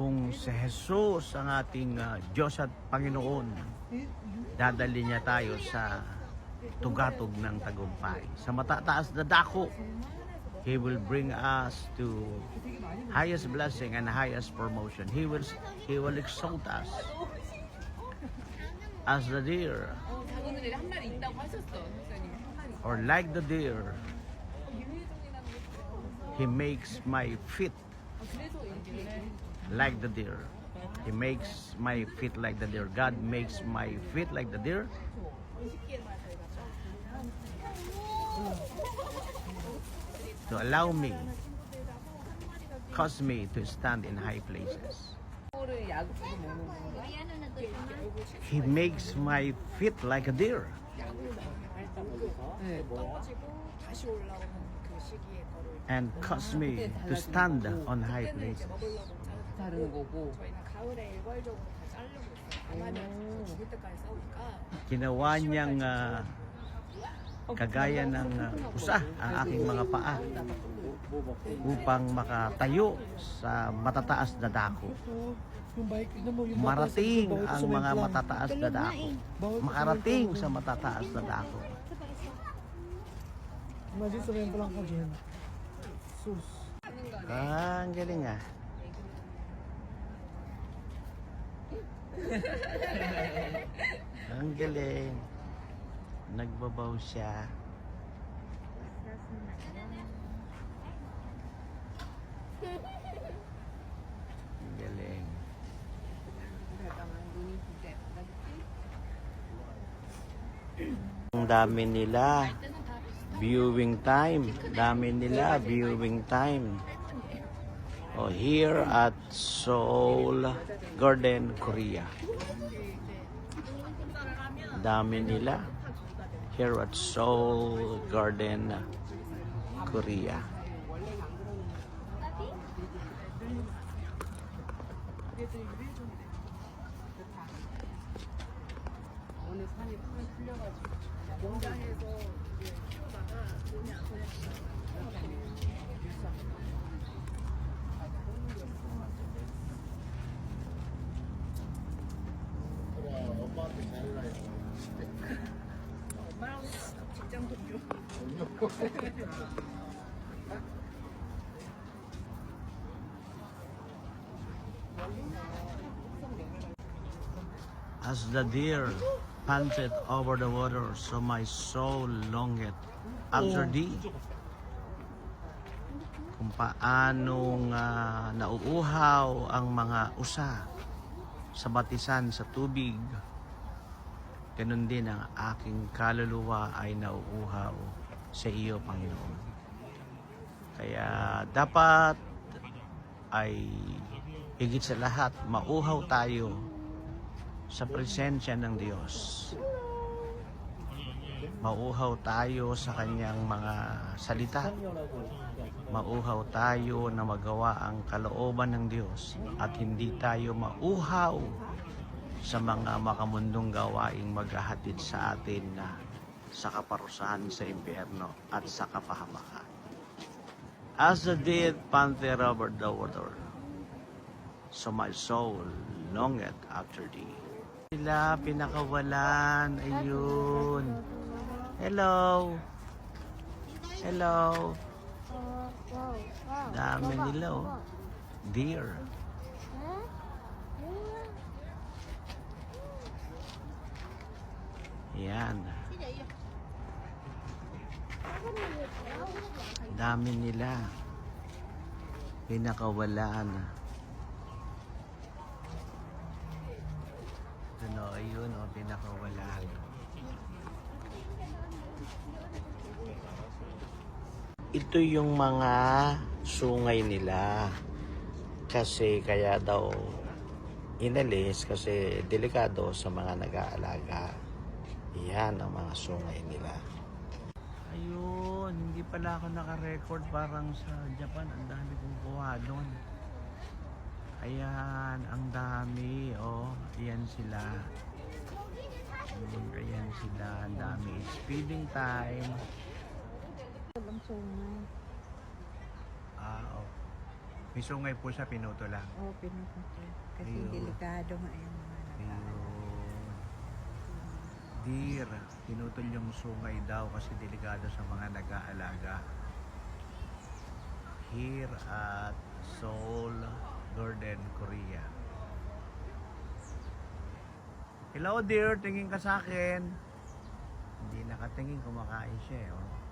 kung si Jesus ang ating Diyos at Panginoon, dadali niya tayo sa tugatog ng tagumpay. Sa matataas na dako, He will bring us to highest blessing and highest promotion. He will exalt us as the deer, or like the deer. He makes my feet like the deer. He makes my feet like the deer. God makes my feet like the deer. To allow me, cause me to stand in high places. He makes my feet like a deer. And cause me to stand on high places. Ginawa niyang kagaya ng usa ang aking mga paa upang makatayo sa matataas na dako. Marating ang mga matataas na dako. Makarating sa matataas na dako. Imagine sabihin pa lang ka dyan. Sus. Ang galing ah. Ang galing. Nagbabaw siya. Ang galing. Ang dami nila. Viewing time. Dami nila viewing time. Oh, here at Seoul Garden, Korea. Dami nila. Here at Seoul Garden, Korea. 오늘 산이 풀 풀려가지고 농장에서 키우다가 돈이 안 되니까 엄마한테 잘해라. 엄마랑 직장 동료. As the deer panted over the water, so my soul longeth after thee. Kung paanong nauuhaw ang mga usa sa batisan sa tubig, ganun din ang aking kaluluwa ay nauuhaw sa iyo, Panginoon. Kaya dapat ay higit sa lahat, mauhaw tayo sa presensya ng Diyos. Mauhaw tayo sa kanyang mga salita. Mauhaw tayo na magawa ang kalooban ng Diyos at hindi tayo mauhaw sa mga makamundong gawaing maghahatid sa atin na sa kaparusahan sa impyerno at sa kapahamakan. As the deer panteth over the water, so my soul longeth after thee. Sila pinakawalan. Ayun. Hello. Hello. Dami nila oh. Deer. Yan. Dami nila. Pinakawalan. Ano, ayun o, pinakawalan. Ito yung mga sungay nila. Kasi kaya daw inalis kasi delikado sa mga nag-aalaga. Yan ang mga sungay nila. Ayun, hindi pala ako naka-record parang sa Japan. Ang dami kong kuha doon. Ayan, ang dami. Oh, ayan sila. Ayan sila. Ang dami. It's feeding time. Ang sungay. Oh. May sungay po siya, pinuto lang. Oo, pinupunto. Kasi Ayun. delikado nga yung mga nag-aaral. Ayun. Deer, pinutol yung sungay daw kasi delikado sa mga nag-aalaga. Here at Seoul Garden, Korea. Hello dear, tingin ka sa akin. Hindi nakatingin, kumakain siya eh. Oh.